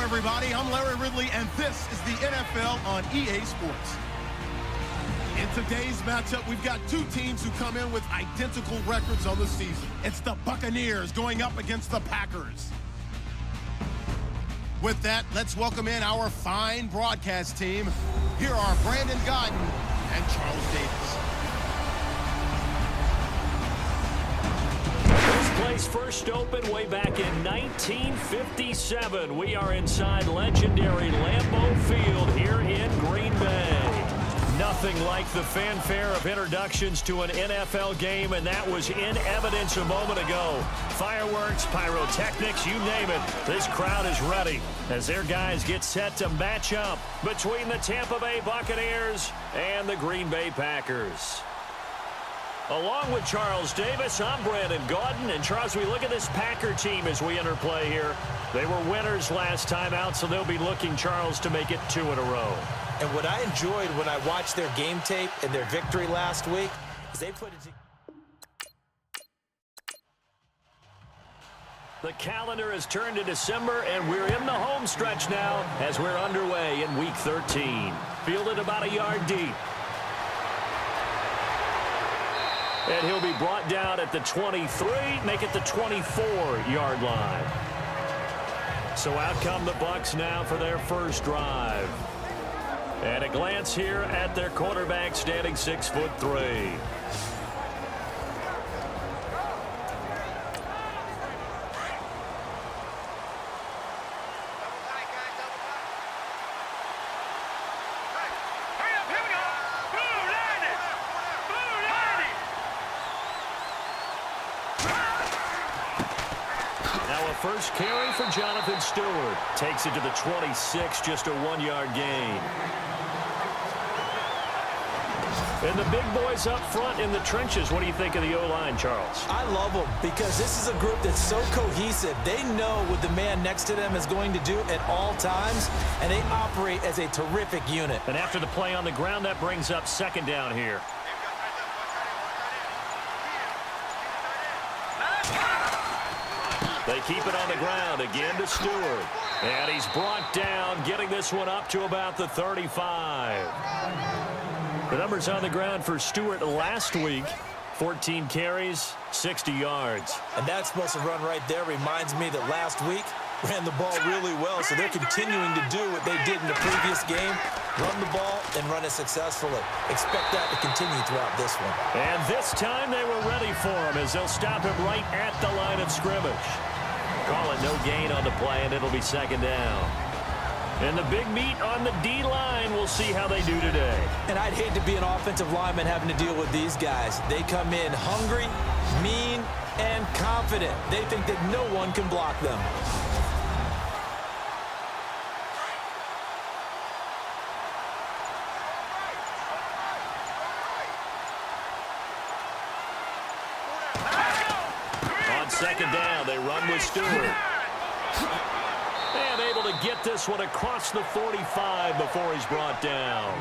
everybody. I'm Larry Ridley, and this is the NFL on EA Sports. In today's matchup, we've got two teams who come in with identical records on the season. It's the Buccaneers going up against the Packers. With that, let's welcome in our fine broadcast team. Here are Brandon Godden and Charles Davis. This place first opened way back in 1957. We are inside legendary Lambeau Field here in Green Bay. Nothing like the fanfare of introductions to an NFL game, and that was in evidence a moment ago. Fireworks, pyrotechnics, you name it. This crowd is ready as their guys get set to match up between the Tampa Bay Buccaneers and the Green Bay Packers. Along with Charles Davis, I'm Brandon Godden. And Charles, we look at this Packer team as we enter play here. They were winners last time out, so they'll be looking, Charles, to make it 2 in a row. And what I enjoyed when I watched their game tape and their victory last week is they put it together. The calendar has turned to December, and we're in the home stretch now as we're underway in Week 13. Fielded about a yard deep. And he'll be brought down at the 23, make it the 24-yard line. So out come the Bucs now for their first drive. And a glance here at their quarterback, standing 6'3". First carry for Jonathan Stewart. Takes it to the 26, just a 1-yard gain. And the big boys up front in the trenches. What do you think of the O-line, Charles? I love them because this is a group that's so cohesive. They know what the man next to them is going to do at all times, and they operate as a terrific unit. And after the play on the ground, that brings up second down here. They keep it on the ground again to Stewart. And he's brought down, getting this one up to about the 35. The numbers on the ground for Stewart last week, 14 carries, 60 yards. And that explosive run right there reminds me that last week ran the ball really well, so they're continuing to do what they did in the previous game, run the ball and run it successfully. Expect that to continue throughout this one. And this time they were ready for him as they'll stop him right at the line of scrimmage. Call it no gain on the play, and it'll be second down. And the big meat on the D-line, we'll see how they do today. And I'd hate to be an offensive lineman having to deal with these guys. They come in hungry, mean, and confident. They think that no one can block them. Second down, they run with Stewart. And able to get this one across the 45 before he's brought down.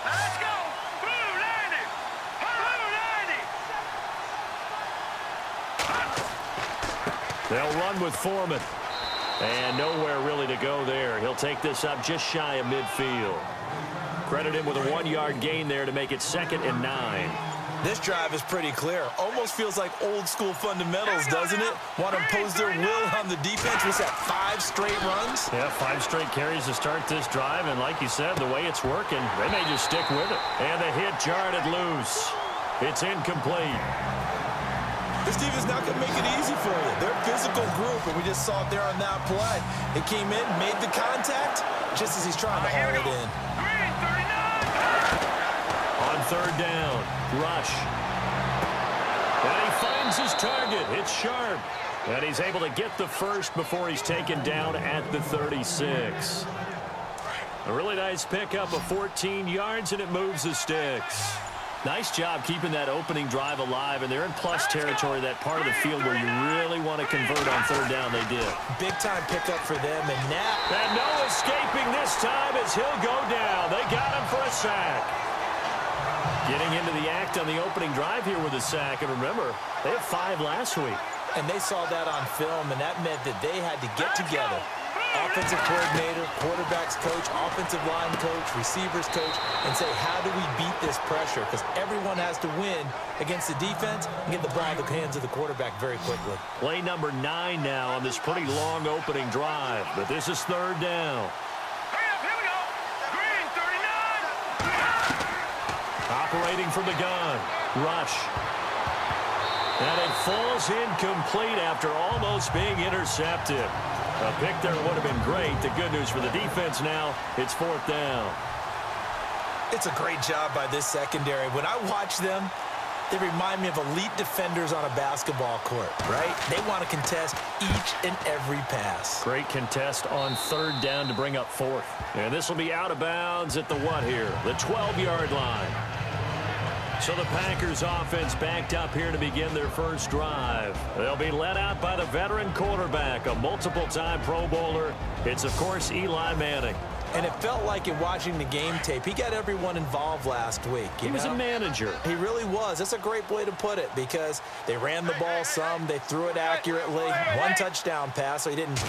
Let's go! Blue 90! They'll run with Foreman. And nowhere really to go there. He'll take this up just shy of midfield. Credit him with a 1-yard gain there to make it 2nd and 9. This drive is pretty clear. Almost feels like old-school fundamentals, doesn't it? Want to impose their will on the defense. Was that 5 straight runs? Yeah, 5 straight carries to start this drive. And like you said, the way it's working, they may just stick with it. And the hit jarred it loose. It's incomplete. This team is not going to make it easy for you. They're a physical group, and we just saw it there on that play. It came in, made the contact, just as he's trying to haul it in. On third down, rush. And he finds his target. It's sharp. And he's able to get the first before he's taken down at the 36. A really nice pickup of 14 yards, and it moves the sticks. Nice job keeping that opening drive alive, and they're in plus territory, that part of the field where you really want to convert on third down. They did. Big-time pickup for them, and now... And no escaping this time as he'll go down. They got him for a sack. Getting into the act on the opening drive here with a sack, and remember, they had 5 last week. And they saw that on film, and that meant that they had to get together. Offensive coordinator, quarterbacks coach, offensive line coach, receivers coach, and say, how do we beat this pressure? Because everyone has to win against the defense and get the ball in the hands of the quarterback very quickly. Play number 9 now on this pretty long opening drive, but this is third down. Here we go. Green, 39. Operating from the gun. Rush. And it falls incomplete after almost being intercepted. A pick there would have been great. The good news for the defense now, it's fourth down. It's a great job by this secondary. When I watch them, they remind me of elite defenders on a basketball court, right? They want to contest each and every pass. Great contest on third down to bring up fourth. And this will be out of bounds at the what here? The 12-yard line. So the Packers offense backed up here to begin their first drive. They'll be led out by the veteran quarterback, a multiple-time Pro Bowler. It's, of course, Eli Manning. And it felt like in watching the game tape, he got everyone involved last week. He was a manager. He really was. That's a great way to put it because they ran the ball some, they threw it accurately. 1 touchdown pass, so he didn't,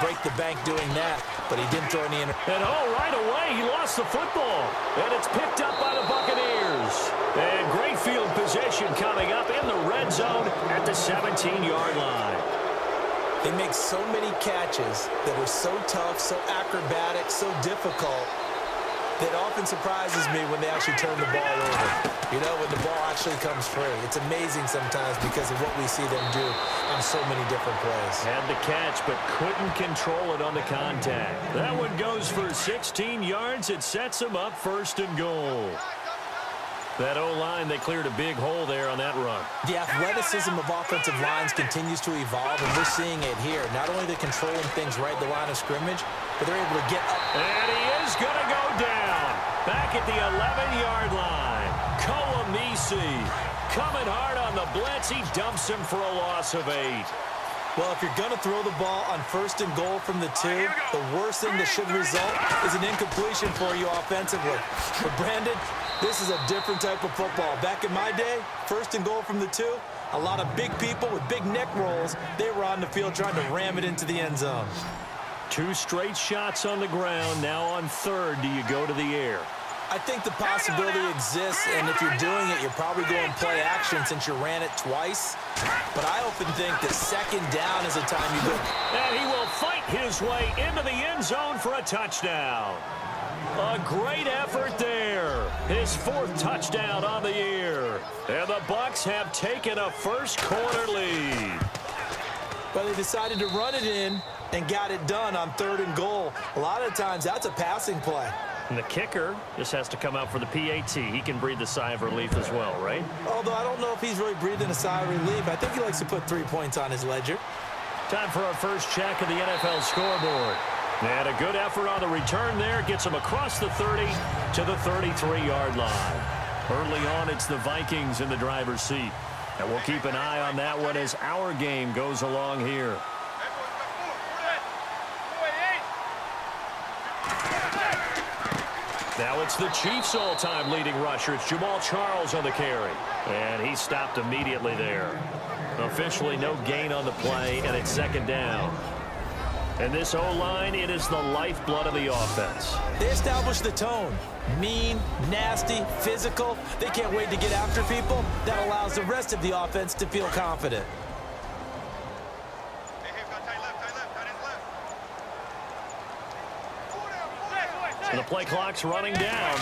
break the bank doing that, but he didn't throw any And right away, he lost the football. And it's picked up by the Buccaneers. And great field position coming up in the red zone at the 17-yard line. They make so many catches that are so tough, so acrobatic, so difficult, that often surprises me when they actually turn the ball over. When the ball actually comes free. It's amazing sometimes because of what we see them do on so many different plays. Had the catch, but couldn't control it on the contact. That one goes for 16 yards. It sets them up first and goal. That O-line, they cleared a big hole there on that run. The athleticism of offensive lines continues to evolve, and we're seeing it here. Not only are they controlling things right at the line of scrimmage, but they're able to get up. And he is going to go down. Back at the 11-yard line. Kolamisi coming hard on the blitz. He dumps him for a loss of 8. Well, if you're going to throw the ball on first and goal from the 2, the worst thing that should result is an incompletion for you offensively. But Brandon, this is a different type of football. Back in my day, first and goal from the 2, a lot of big people with big neck rolls, they were on the field trying to ram it into the end zone. 2 straight shots on the ground. Now on third, do you go to the air? I think the possibility exists, and if you're doing it, you're probably going play action since you ran it twice. But I often think that second down is a time you go. And he will fight his way into the end zone for a touchdown. A great effort there. His 4th touchdown on the year. And the Bucs have taken a first-quarter lead. But they decided to run it in and got it done on third and goal. A lot of times, that's a passing play. And the kicker just has to come out for the PAT. He can breathe a sigh of relief as well, right? Although I don't know if he's really breathing a sigh of relief. I think he likes to put 3 points on his ledger. Time for our first check of the NFL scoreboard. And a good effort on the return there. Gets him across the 30 to the 33-yard line. Early on, it's the Vikings in the driver's seat. And we'll keep an eye on that one as our game goes along here. Now it's the Chiefs' all-time leading rusher. It's Jamal Charles on the carry. And he stopped immediately there. Officially no gain on the play, and it's second down. And this O-line, it is the lifeblood of the offense. They established the tone. Mean, nasty, physical. They can't wait to get after people. That allows the rest of the offense to feel confident. And the play clock's running down.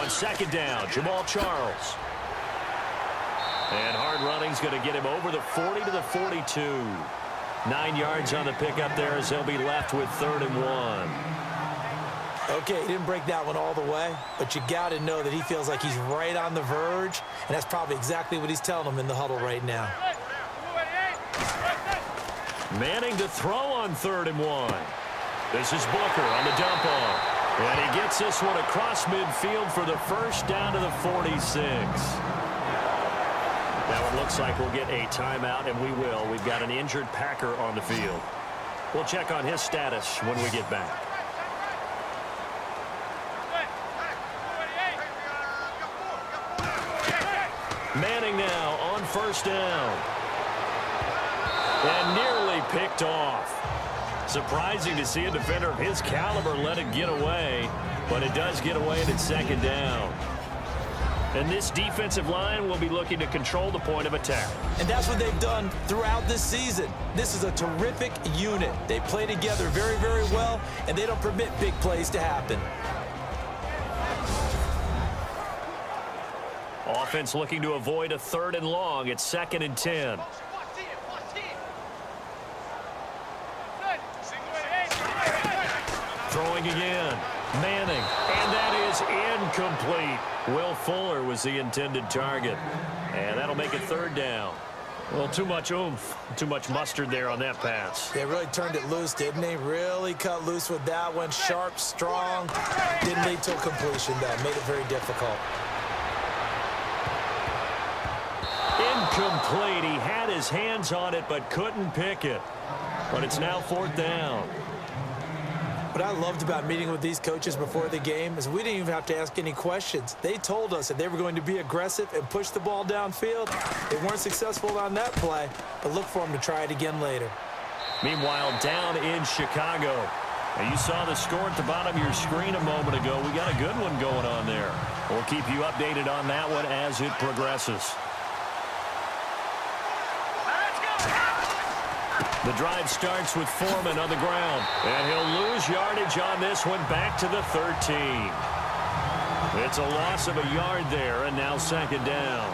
On second down, Jamal Charles. And hard running's going to get him over the 40 to the 42. 9 yards on the pickup there as they'll be left with 3rd and 1. Okay, he didn't break that one all the way, but you got to know that he feels like he's right on the verge, and that's probably exactly what he's telling them in the huddle right now. Manning to throw on 3rd and 1. This is Booker on the dump off. And he gets this one across midfield for the first down to the 46. That one looks like we'll get a timeout, and we will. We've got an injured Packer on the field. We'll check on his status when we get back. Manning now on first down. And nearly picked off. Surprising to see a defender of his caliber let it get away, but it does get away and it's second down. And this defensive line will be looking to control the point of attack. And that's what they've done throughout this season. This is a terrific unit. They play together very, very well, and they don't permit big plays to happen. Offense looking to avoid a 3rd and long. It's 2nd and 10. Throwing again. Manning. And that is incomplete. Will Fuller was the intended target. And that'll make it 3rd down. Well, too much oomph. Too much mustard there on that pass. They really turned it loose, didn't they? Really cut loose with that one. Sharp, strong. Didn't lead to a completion, though. Made it very difficult. Incomplete. He had his hands on it but couldn't pick it. But it's now 4th down. What I loved about meeting with these coaches before the game is we didn't even have to ask any questions. They told us that they were going to be aggressive and push the ball downfield. They weren't successful on that play, but look for them to try it again later. Meanwhile, down in Chicago. Now, you saw the score at the bottom of your screen a moment ago. We got a good one going on there. We'll keep you updated on that one as it progresses. The drive starts with Foreman on the ground. And he'll lose yardage on this one back to the 13. It's a loss of a yard there, and now 2nd down.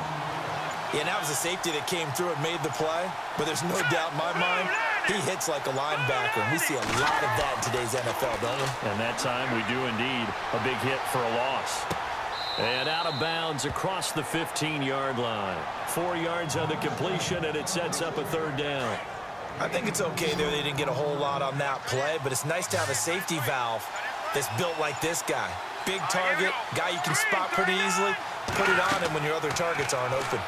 Yeah, that was a safety that came through and made the play. But there's no doubt in my mind, he hits like a linebacker. And we see a lot of that in today's NFL, don't we? And that time we do indeed. A big hit for a loss. And out of bounds across the 15-yard line. 4 yards on the completion, and it sets up a 3rd down. I think it's okay there. They didn't get a whole lot on that play, but it's nice to have a safety valve that's built like this guy. Big target, guy you can spot pretty easily. Put it on him when your other targets aren't open.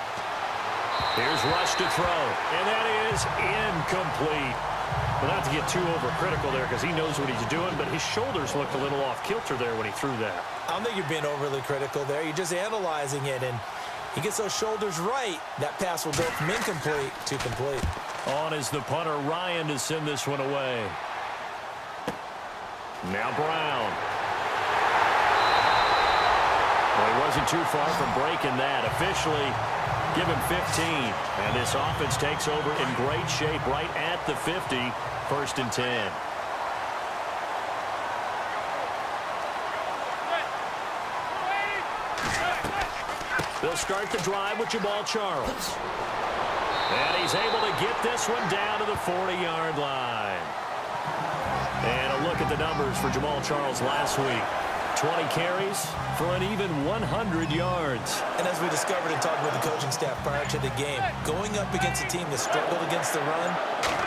Here's Rush to throw, and that is incomplete. Well, not to get too overcritical there because he knows what he's doing, but his shoulders looked a little off kilter there when he threw that. I don't think you're being overly critical there. You're just analyzing it, and he gets those shoulders right. That pass will go from incomplete to complete. On is the punter, Ryan, to send this one away. Now Brown. Well, he wasn't too far from breaking that. Officially, give him 15. And this offense takes over in great shape right at the 50. 1st and 10. They'll start the drive with Jamal Charles. And he's able to get this one down to the 40-yard line. And a look at the numbers for Jamal Charles last week. 20 carries for an even 100 yards. And as we discovered in talking with the coaching staff prior to the game, going up against a team that struggled against the run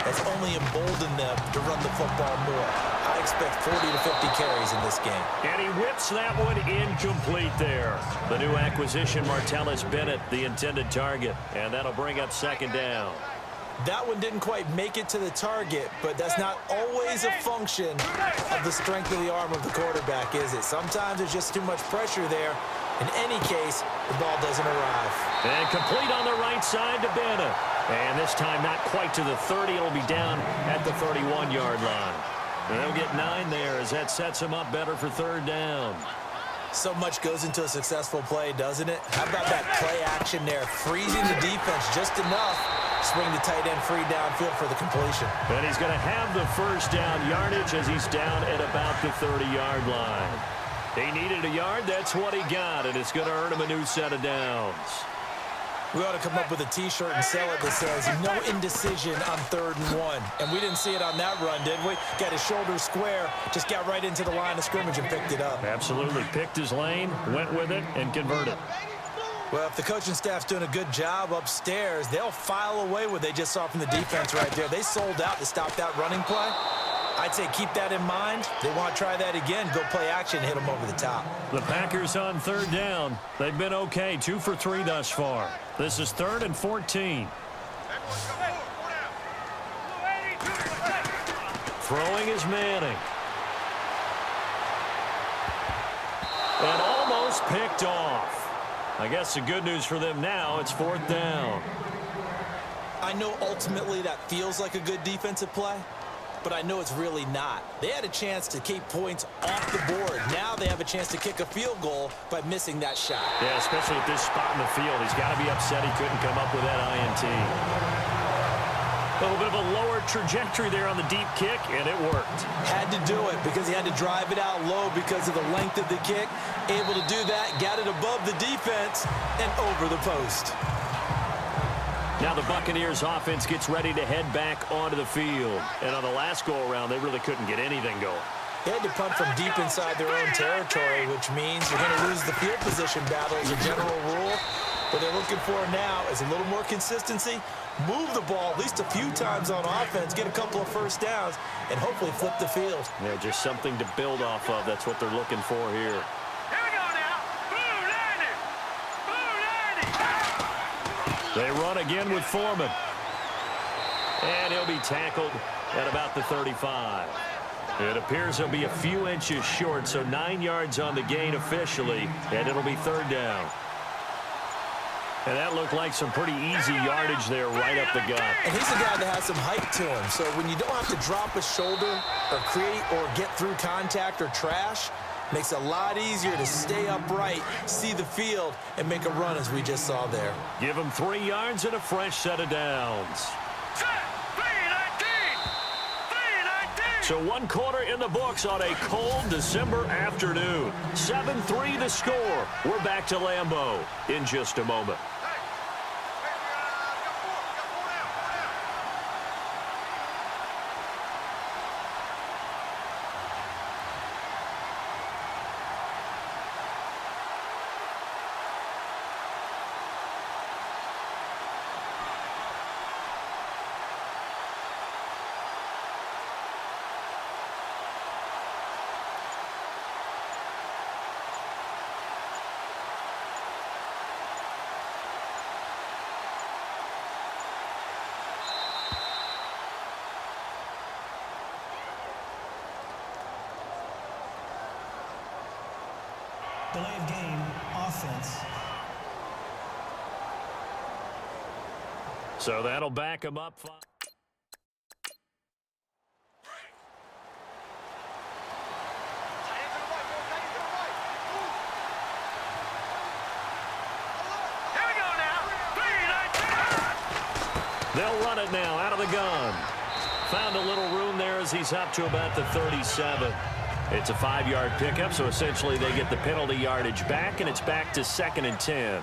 has only emboldened them to run the football more. I expect 40 to 50 carries in this game. And he whips that one incomplete there. The new acquisition, Martellus Bennett, the intended target. And that'll bring up 2nd down. That one didn't quite make it to the target, but that's not always a function of the strength of the arm of the quarterback, is it? Sometimes there's just too much pressure there. In any case, the ball doesn't arrive. And complete on the right side to Bennett. And this time not quite to the 30. It'll be down at the 31-yard line. And they'll get 9 there as that sets him up better for 3rd down. So much goes into a successful play, doesn't it? How about that play action there? Freezing the defense just enough. Swing the tight end free downfield for the completion. And he's going to have the 1st down yardage as he's down at about the 30-yard line. He needed a yard. That's what he got, and it's going to earn him a new set of downs. We ought to come up with a T-shirt and sell it that says, no indecision on 3rd and 1. And we didn't see it on that run, did we? Got his shoulders square, just got right into the line of scrimmage and picked it up. Absolutely. Picked his lane, went with it, and converted. Well, if the coaching staff's doing a good job upstairs, they'll file away what they just saw from the defense right there. They sold out to stop that running play. I'd say keep that in mind. They want to try that again. Go play action, hit them over the top. The Packers on third down. They've been okay, 2 for 3 thus far. This is 3rd and 14. Throwing is Manning. And almost picked off. I guess the good news for them now, it's 4th down. I know ultimately that feels like a good defensive play, but I know it's really not. They had a chance to keep points off the board. Now they have a chance to kick a field goal by missing that shot. Yeah, especially at this spot in the field. He's got to be upset he couldn't come up with that INT. A little bit of a lower trajectory there on the deep kick, and it worked. Had to do it because he had to drive it out low because of the length of the kick. Able to do that, got it above the defense and over the post. Now the Buccaneers offense gets ready to head back onto the field. And on the last go-around, they really couldn't get anything going. They had to punt from deep inside their own territory, which means you're going to lose the field position battle as a general rule. What they're looking for now is a little more consistency, move the ball at least a few times on offense, get a couple of first downs, and hopefully flip the field. Yeah, just something to build off of. That's what they're looking for here. Here we go now. Blue 90. They run again with Foreman. And he'll be tackled at about the 35. It appears he'll be a few inches short, so 9 yards on the gain officially, and it'll be 3rd down. And that looked like some pretty easy yardage there right up the gut. And he's a guy that has some height to him, so when you don't have to drop a shoulder or create or get through contact or trash, makes it a lot easier to stay upright, see the field, and make a run as we just saw there. Give him 3 yards and a fresh set of downs. So 1 quarter in the books on a cold December afternoon. 7-3 the score. We're back to Lambeau in just a moment. Delay of game, offense. So that'll back him up. They'll run it now out of the gun. Found a little room there as he's up to about the 37. It's a 5-yard pickup, so essentially they get the penalty yardage back, and it's back to 2nd and 10.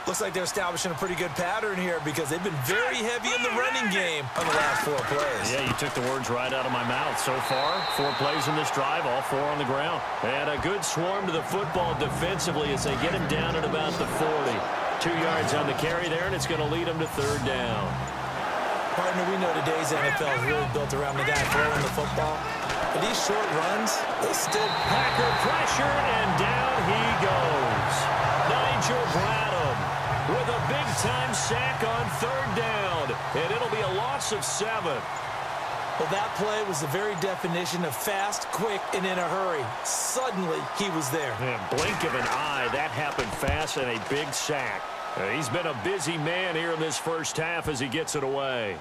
Looks like they're establishing a pretty good pattern here because they've been very heavy in the running game on the last 4 plays. Yeah, you took the words right out of my mouth. So far, 4 plays in this drive, all 4 on the ground. And a good swarm to the football defensively as they get him down at about the 40. 2 yards on the carry there, and it's going to lead them to 3rd down. Partner, we know today's NFL is really built around the guy throwing the football. But these short runs, they still... Packer pressure, and down he goes. Nigel Bradham with a big-time sack on 3rd down. And it'll be a loss of 7. Well, that play was the very definition of fast, quick, and in a hurry. Suddenly, he was there. Yeah, blink of an eye, that happened fast, and a big sack. He's been a busy man here in this first half as he gets it away.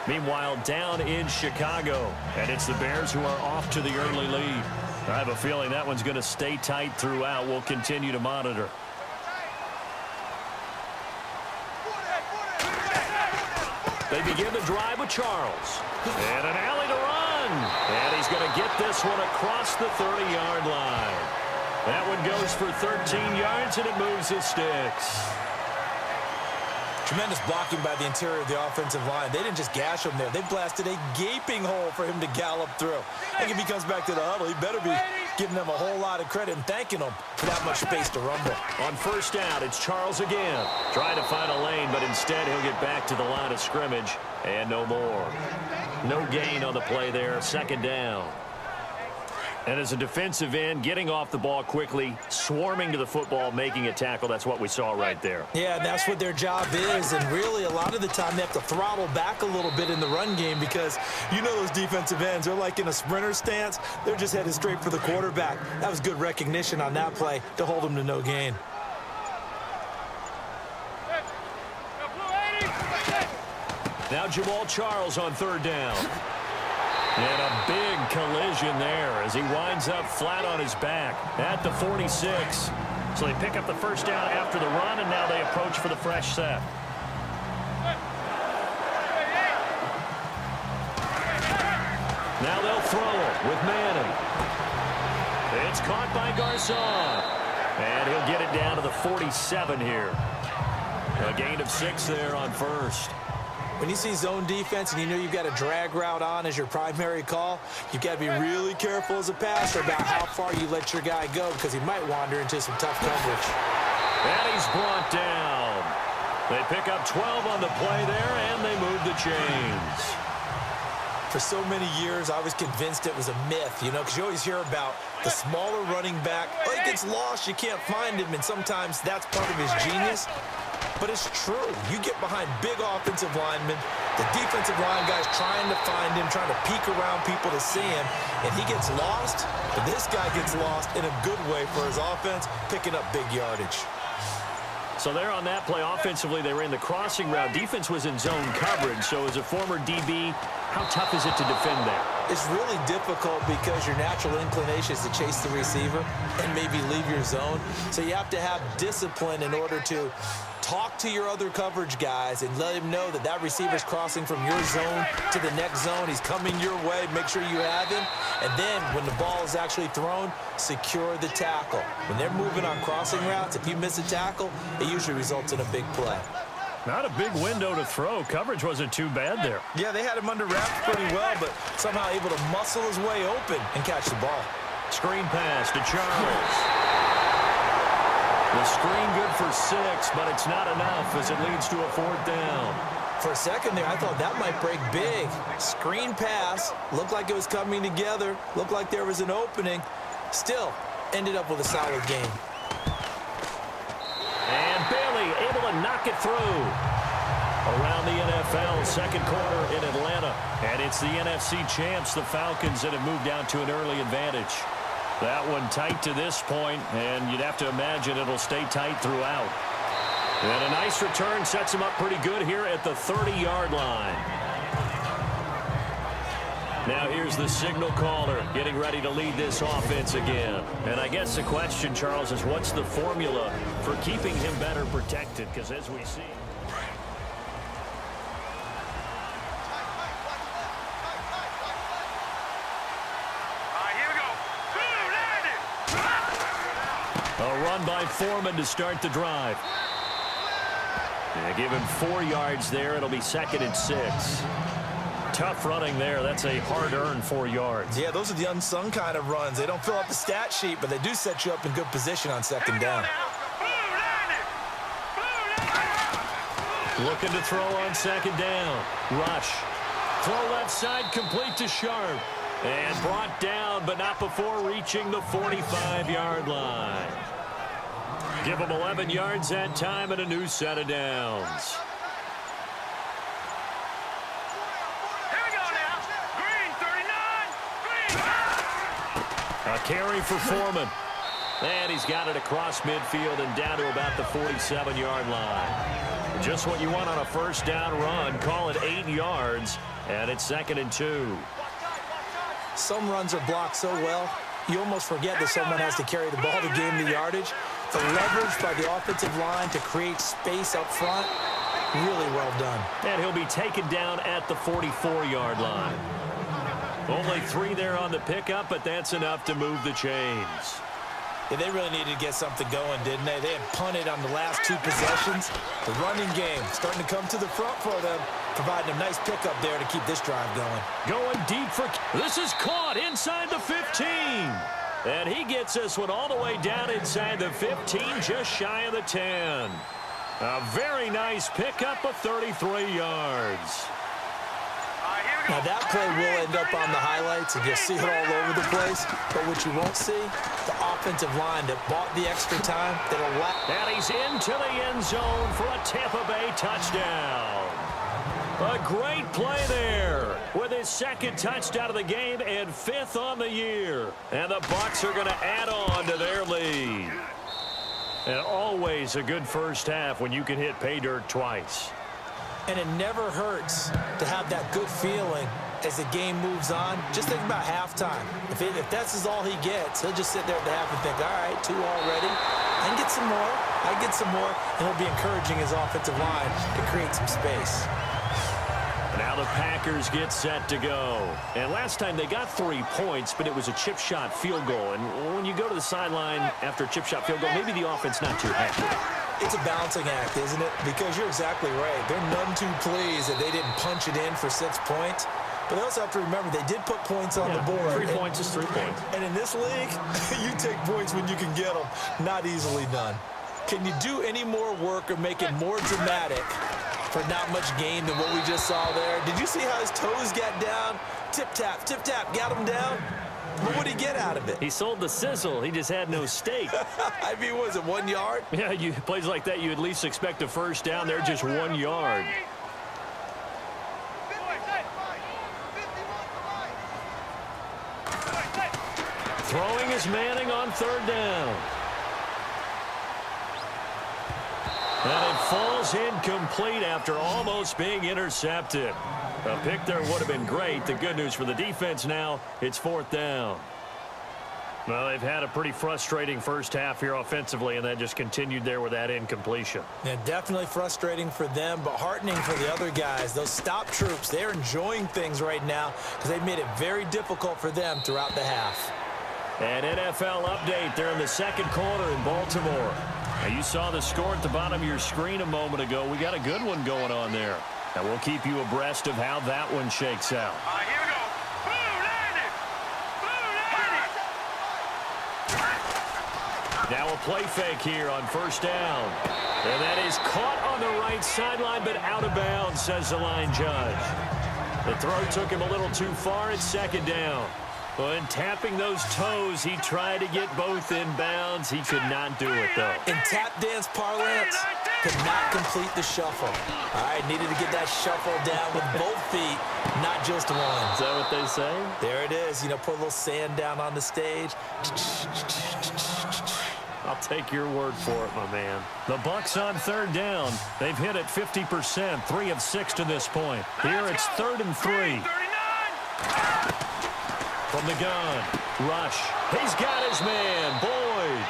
Meanwhile, down in Chicago, and it's the Bears who are off to the early lead. I have a feeling that one's going to stay tight throughout. We'll continue to monitor. They begin the drive with Charles. And an alley to run. And he's going to get this one across the 30-yard line. That one goes for 13 yards, and it moves his sticks. Tremendous blocking by the interior of the offensive line. They didn't just gash him there. They blasted a gaping hole for him to gallop through. I think if he comes back to the huddle, he better be giving them a whole lot of credit and thanking them for that much space to rumble. On 1st down, it's Charles again. Trying to find a lane, but instead he'll get back to the line of scrimmage and no more. No gain on the play there, second down. And as a defensive end, getting off the ball quickly, swarming to the football, making a tackle, that's what we saw right there. Yeah, and that's what their job is. And really, a lot of the time, they have to throttle back a little bit in the run game because you know those defensive ends, they're like in a sprinter stance. They're just headed straight for the quarterback. That was good recognition on that play to hold them to no gain. Now Jamal Charles on third down. And a big collision there as he winds up flat on his back at the 46. So they pick up the first down after the run, and now they approach for the fresh set. Now they'll throw it with Manning. It's caught by Garcon. And he'll get it down to the 47 here. A gain of 6 there on first. When you see zone defense and you know you've got a drag route on as your primary call, you've got to be really careful as a passer about how far you let your guy go because he might wander into some tough coverage. And he's brought down. They pick up 12 on the play there, and they move the chains. For so many years, I was convinced it was a myth, you know, because you always hear about the smaller running back. Oh, he gets lost, you can't find him, and sometimes that's part of his genius. But it's true. You get behind big offensive linemen, the defensive line guy's trying to find him, trying to peek around people to see him, and he gets lost. But this guy gets lost in a good way for his offense, picking up big yardage. So there on that play, offensively, they ran the crossing route. Defense was in zone coverage. So as a former DB, how tough is it to defend that? It's really difficult because your natural inclination is to chase the receiver and maybe leave your zone. So you have to have discipline in order to talk to your other coverage guys and let him know that that receiver's crossing from your zone to the next zone. He's coming your way. Make sure you have him. And then when the ball is actually thrown, secure the tackle. When they're moving on crossing routes, if you miss a tackle, it usually results in a big play. Not a big window to throw. Coverage wasn't too bad there. Yeah, they had him under wraps pretty well, but somehow able to muscle his way open and catch the ball. Screen pass to Charles. The screen good for 6, but it's not enough as it leads to a 4th down. For a second there, I thought that might break big. Screen pass, looked like it was coming together, looked like there was an opening. Still, ended up with a solid game. And Bailey able to knock it through. Around the NFL, second quarter in Atlanta. And it's the NFC champs, the Falcons, that have moved down to an early advantage. That one tight to this point, and you'd have to imagine it'll stay tight throughout. And a nice return sets him up pretty good here at the 30-yard line. Now here's the signal caller getting ready to lead this offense again. And I guess the question, Charles, is what's the formula for keeping him better protected? Because as we see... A run by Foreman to start the drive. They give him 4 yards there. It'll be 2nd and 6. Tough running there. That's a hard-earned 4 yards. Yeah, those are the unsung kind of runs. They don't fill up the stat sheet, but they do set you up in good position on 2nd down. Looking to throw on 2nd down. Rush. Throw left side complete to Sharp. And brought down, but not before reaching the 45-yard line. Give him 11 yards that time and a new set of downs. Here we go now. Green 39. Green. A carry for Foreman. And he's got it across midfield and down to about the 47-yard line. Just what you want on a first down run. Call it 8 yards, and it's 2nd and 2. Some runs are blocked so well, you almost forget that someone has to carry the ball to gain the yardage. The leverage by the offensive line to create space up front, really well done. And he'll be taken down at the 44-yard line. Only 3 there on the pickup, but that's enough to move the chains. Yeah, they really needed to get something going, didn't they? They had punted on the last 2 possessions. The running game starting to come to the front for them, providing a nice pickup there to keep this drive going. Going deep for... This is caught inside the 15. And he gets this one all the way down inside the 15, just shy of the 10. A very nice pickup of 33 yards. All right, here we go. Now that play will end up on the highlights, and you'll see it all over the place. But what you won't see, the offensive line that bought the extra time, that'll and he's into the end zone for a Tampa Bay touchdown. A great play there with his second touchdown of the game and 5th on the year. And the Bucs are going to add on to their lead. And always a good first half when you can hit pay dirt twice. And it never hurts to have that good feeling as the game moves on. Just think about halftime. If that's all he gets, he'll just sit there at the half and think, all right, 2 already. I can get some more. I can get some more. And he'll be encouraging his offensive line to create some space. Now the Packers get set to go. And last time they got 3 points, but it was a chip shot field goal. And when you go to the sideline after a chip shot field goal, maybe the offense not too happy. It's a balancing act, isn't it? Because you're exactly right. They're none too pleased that they didn't punch it in for 6 points. But they also have to remember they did put points on the board. 3 points is 3 points. And in this league, you take points when you can get them. Not easily done. Can you do any more work or make it more dramatic for not much gain than what we just saw there? Did you see how his toes got down? Tip-tap, got him down. But what did he get out of it? He sold the sizzle. He just had no steak. I mean, was it 1 yard? Yeah, plays like that, you at least expect a first down. They're just 1 yard. Throwing is Manning on 3rd down. And it falls incomplete after almost being intercepted. A pick there would have been great. The good news for the defense now, it's 4th down. Well, they've had a pretty frustrating first half here offensively, and that just continued there with that incompletion. Yeah, definitely frustrating for them, but heartening for the other guys. Those stop troops, they're enjoying things right now because they've made it very difficult for them throughout the half. An NFL update there in the 2nd quarter in Baltimore. Now, you saw the score at the bottom of your screen a moment ago. We got a good one going on there. And we'll keep you abreast of how that one shakes out. All right, here we go. Now a play fake here on 1st down. And that is caught on the right sideline, but out of bounds, says the line judge. The throw took him a little too far at 2nd down. When tapping those toes, he tried to get both in bounds. He could not do it, though. In tap dance parlance, could not complete the shuffle. All right, needed to get that shuffle down with both feet, not just one. Is that what they say? There it is. You know, put a little sand down on the stage. I'll take your word for it, my man. The Bucs on 3rd down. They've hit it 50%, 3 of 6 to this point. Here it's 3rd and 3. From the gun, Rush. He's got his man, Boyd.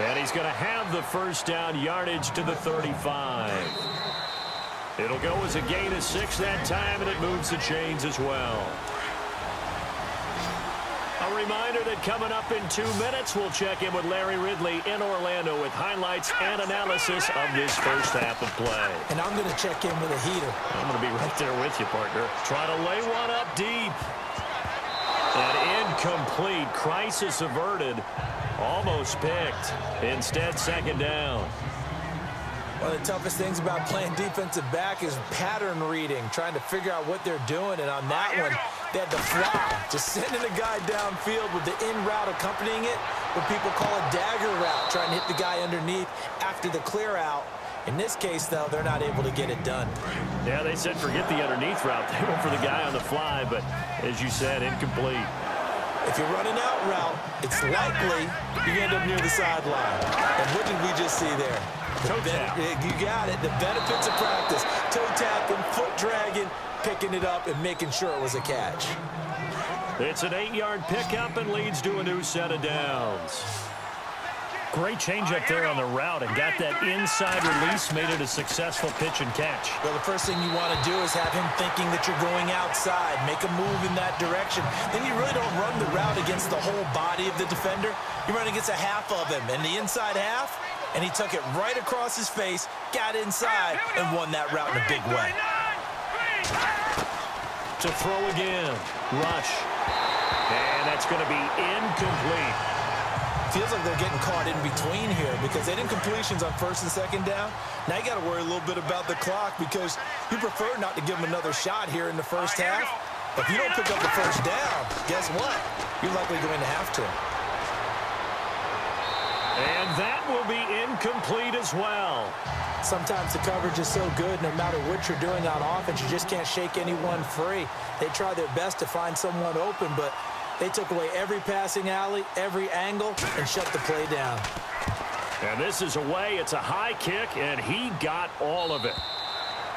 And he's going to have the first down, yardage to the 35. It'll go as a gain of 6 that time, and it moves the chains as well. A reminder that coming up in 2 minutes, we'll check in with Larry Ridley in Orlando with highlights and analysis of this first half of play. And I'm going to check in with a heater. I'm going to be right there with you, partner. Try to lay one up deep. And incomplete. Crisis averted. Almost picked. Instead, 2nd down. One of the toughest things about playing defensive back is pattern reading, trying to figure out what they're doing. And on that one, they had to fly, just sending a guy downfield with the in route accompanying it, what people call a dagger route, trying to hit the guy underneath after the clear out. In this case, though, they're not able to get it done. Yeah, they said forget the underneath route. They went for the guy on the fly, but as you said, incomplete. If you run an out route, it's likely you end up near the sideline. And what did we just see there? Toe tap. You got it. The benefits of practice. Toe tapping, foot dragging, picking it up, and making sure it was a catch. It's an 8-yard pickup and leads to a new set of downs. Great change up there on the route and got that inside release, made it a successful pitch and catch. Well, the first thing you want to do is have him thinking that you're going outside, make a move in that direction. Then you really don't run the route against the whole body of the defender. You run against a half of him, and the inside half, and he took it right across his face, got inside, and won that route in a big way. To throw again, Rush. And that's going to be incomplete. Feels like they're getting caught in between here because they didn't completions on 1st and 2nd down. Now you got to worry a little bit about the clock because you prefer not to give them another shot here in the first half. If you don't pick up the first down, guess what? You're likely going to have to. And that will be incomplete as well. Sometimes the coverage is so good, no matter what you're doing on offense, you just can't shake anyone free. They try their best to find someone open, but they took away every passing alley, every angle, and shut the play down. And this is away. It's a high kick, and he got all of it.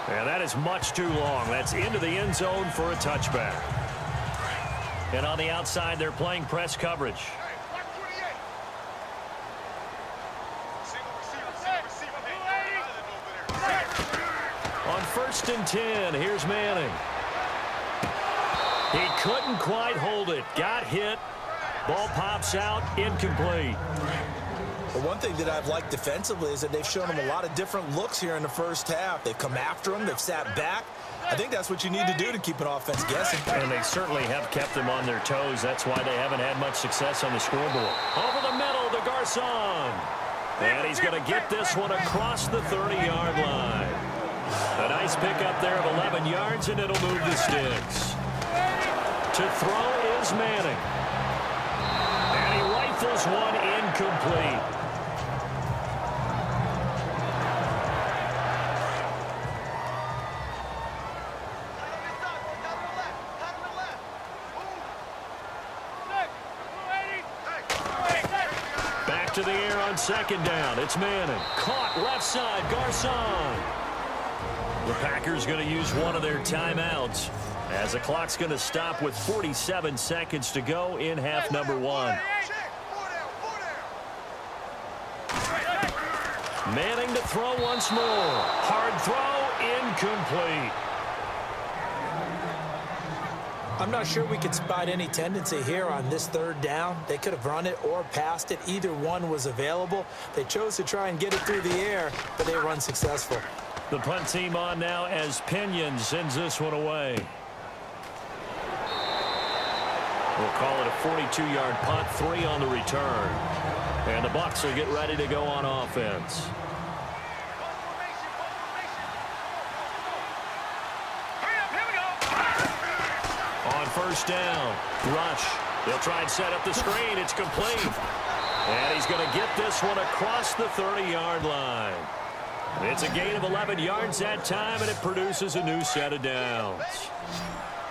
And that is much too long. That's into the end zone for a touchback. And on the outside, they're playing press coverage. On 1st and 10, here's Manning. He couldn't quite hold it. Got hit. Ball pops out. Incomplete. But one thing that I've liked defensively is that they've shown him a lot of different looks here in the first half. They've come after him. They've sat back. I think that's what you need to do to keep an offense guessing. And they certainly have kept them on their toes. That's why they haven't had much success on the scoreboard. Over the middle to Garcon. And he's going to get this one across the 30-yard line. A nice pickup there of 11 yards, and it'll move the sticks. To throw is Manning. And he rifles one incomplete. Back to the air on 2nd down. It's Manning. Caught left side, Garcon. The Packers going to use one of their timeouts as the clock's going to stop with 47 seconds to go in half number 1. Manning to throw once more. Hard throw, incomplete. I'm not sure we could spot any tendency here on this 3rd down. They could have run it or passed it. Either one was available. They chose to try and get it through the air, but they were unsuccessful. The punt team on now as Pinion sends this one away. We'll call it a 42-yard punt, 3 on the return. And the Bucs will get ready to go on offense. On 1st down, rush. They'll try and set up the screen. It's complete. And he's going to get this one across the 30-yard line. It's a gain of 11 yards that time, and it produces a new set of downs.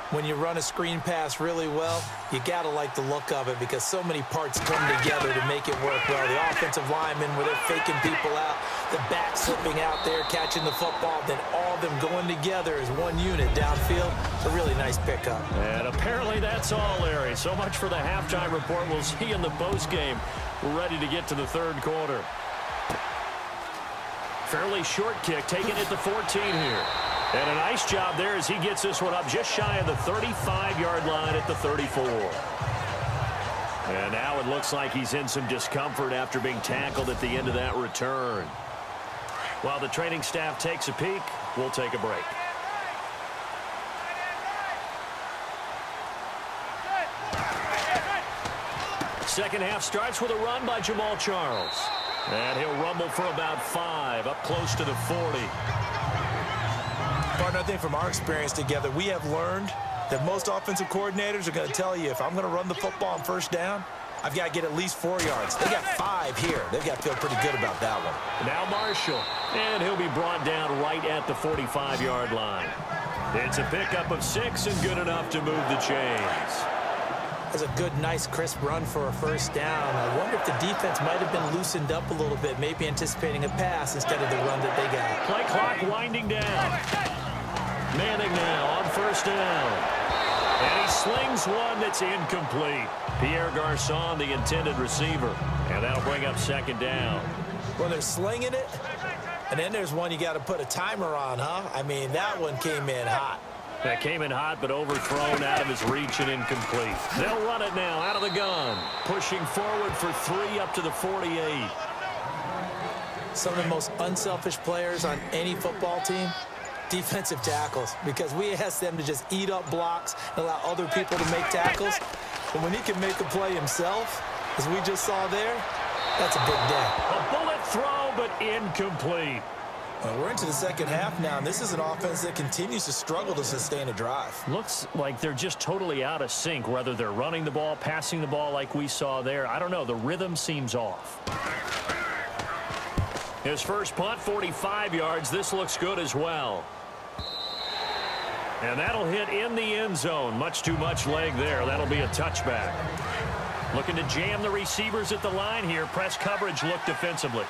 When you run a screen pass really well, you got to like the look of it because so many parts come together to make it work well. The offensive linemen, where they're faking people out, the back slipping out there, catching the football, then all of them going together as one unit downfield. It's a really nice pickup. And apparently that's all, Larry. So much for the halftime report. We'll see you in the postgame. We're ready to get to the 3rd quarter. Fairly short kick, taking it to 14 here. And a nice job there as he gets this one up just shy of the 35-yard line at the 34. And now it looks like he's in some discomfort after being tackled at the end of that return. While the training staff takes a peek, we'll take a break. Second half starts with a run by Jamal Charles. And he'll rumble for about 5, up close to the 40. Partner, I think from our experience together, we have learned that most offensive coordinators are going to tell you, if I'm going to run the football on 1st down, I've got to get at least 4 yards. They got 5 here. They've got to feel pretty good about that one. Now Marshall, and he'll be brought down right at the 45-yard line. It's a pickup of 6 and good enough to move the chains. That's a good, nice, crisp run for a 1st down. I wonder if the defense might have been loosened up a little bit, maybe anticipating a pass instead of the run that they got. Play clock winding down. Manning now on 1st down. And he slings one that's incomplete. Pierre Garcon, the intended receiver. And that'll bring up 2nd down. Well, they're slinging it. And then there's one you got to put a timer on, huh? I mean, that one came in hot. That came in hot, but overthrown out of his reach and incomplete. They'll run it now out of the gun. Pushing forward for 3 up to the 48. Some of the most unselfish players on any football team, defensive tackles, because we ask them to just eat up blocks and allow other people to make tackles. But when he can make a play himself, as we just saw there, that's a big day. A bullet throw, but incomplete. Well, we're into the second half now, and this is an offense that continues to struggle to sustain a drive. Looks like they're just totally out of sync, whether they're running the ball, passing the ball like we saw there. I don't know. The rhythm seems off. His first punt, 45 yards. This looks good as well. And that'll hit in the end zone. Much too much leg there. That'll be a touchback. Looking to jam the receivers at the line here. Press coverage look defensively.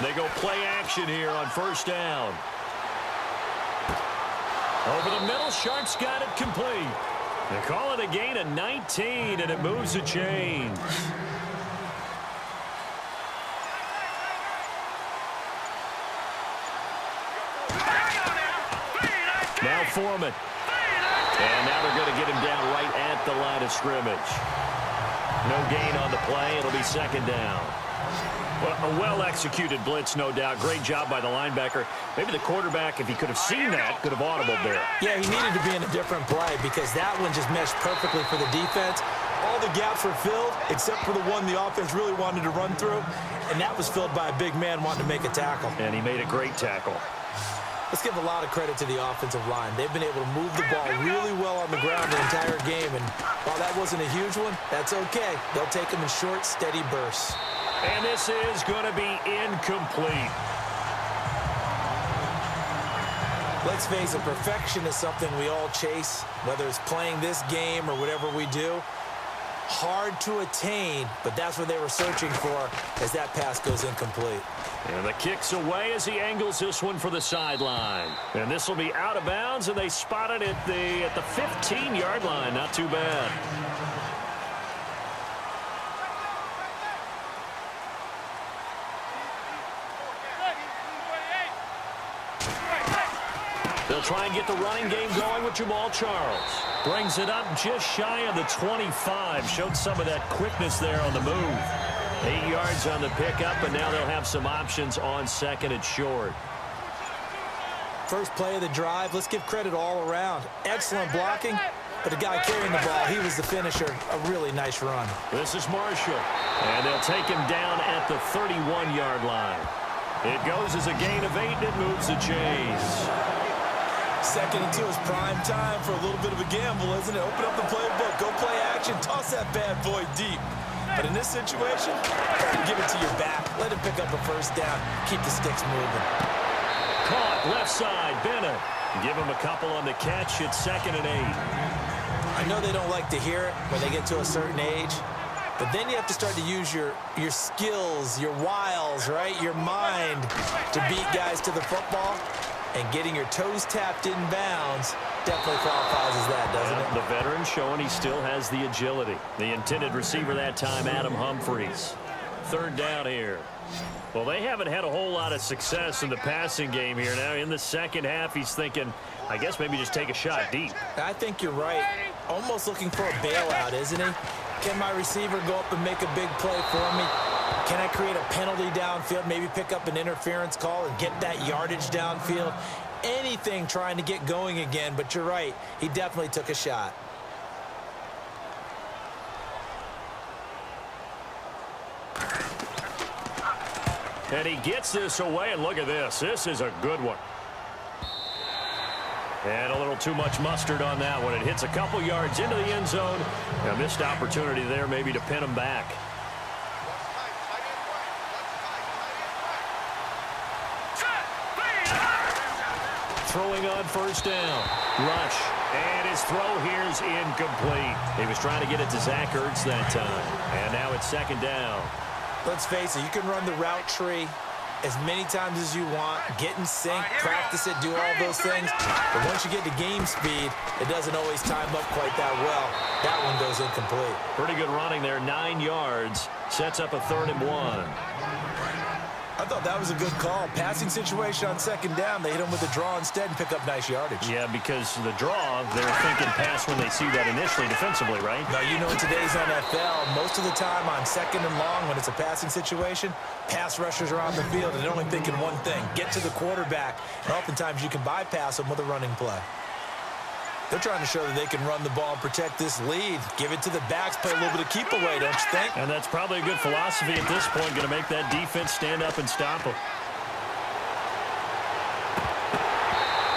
They go play action here on first down. Over the middle, Sharks got it complete. They call it a gain of 19, and it moves the chains. Now Foreman. And now they're going to get him down right at the line of scrimmage. No gain on the play. It'll be second down. Well, a well-executed blitz, no doubt. Great job by the linebacker. Maybe the quarterback, if he could have seen that, could have audibled there. Yeah, he needed to be in a different play because that one just meshed perfectly for the defense. All the gaps were filled except for the one the offense really wanted to run through, and that was filled by a big man wanting to make a tackle. And he made a great tackle. Let's give a lot of credit to the offensive line. They've been able to move the ball really well on the ground the entire game, and while that wasn't a huge one, that's okay. They'll take them in short, steady bursts. And this is going to be incomplete. Let's face it, perfection is something we all chase, whether it's playing this game or whatever we do. Hard to attain, but that's what they were searching for as that pass goes incomplete. And the kick's away as he angles this one for the sideline. And this will be out of bounds, and they spot it at the 15-yard line. Not too bad. They'll try and get the running game going with Jamal Charles. Brings it up just shy of the 25. Showed some of that quickness there on the move. 8 yards on the pickup, and now they'll have some options on second and short. First play of the drive, let's give credit all around. Excellent blocking, but the guy carrying the ball, he was the finisher. A really nice run. This is Marshall, and they'll take him down at the 31-yard line. It goes as a gain of 8, and it moves the chains. Second and 2 is prime time for a little bit of a gamble, isn't it? Open up the playbook, go play action, toss that bad boy deep. But in this situation, give it to your back. Let him pick up a first down. Keep the sticks moving. Caught left side, Bennett. Give him a couple on the catch. It's second and 8. I know they don't like to hear it when they get to a certain age, but then you have to start to use your skills, your wiles, right? Your mind to beat guys to the football. And getting your toes tapped in bounds definitely qualifies as that, doesn't it? The veteran showing he still has the agility. The intended receiver that time, Adam Humphries. Third down here. Well, they haven't had a whole lot of success in the passing game here. Now, in the second half, he's thinking, I guess maybe just take a shot deep. I think you're right. Almost looking for a bailout, isn't he? Can my receiver go up and make a big play for me? Can I create a penalty downfield, maybe pick up an interference call and get that yardage downfield? Anything trying to get going again, but you're right. He definitely took a shot. And he gets this away, and look at this. This is a good one. And a little too much mustard on that one. It hits a couple yards into the end zone. A missed opportunity there maybe to pin him back. Throwing on first down. Rush. And his throw here is incomplete. He was trying to get it to Zach Ertz that time. And now it's second down. Let's face it, you can run the route tree as many times as you want, get in sync, practice it, do all those things. But once you get to game speed, it doesn't always time up quite that well. That one goes incomplete. Pretty good running there, 9 yards. Sets up a 3rd and 1. I thought that was a good call. Passing situation on second down. They hit him with a draw instead and pick up nice yardage. Yeah, because the draw, they're thinking pass when they see that initially defensively, right? Now, you know, in today's NFL, most of the time on second and long, when it's a passing situation, pass rushers are on the field and they're only thinking one thing, get to the quarterback. And oftentimes you can bypass them with a running play. They're trying to show that they can run the ball and protect this lead. Give it to the backs, play a little bit of keep away, don't you think? And that's probably a good philosophy at this point, going to make that defense stand up and stop them.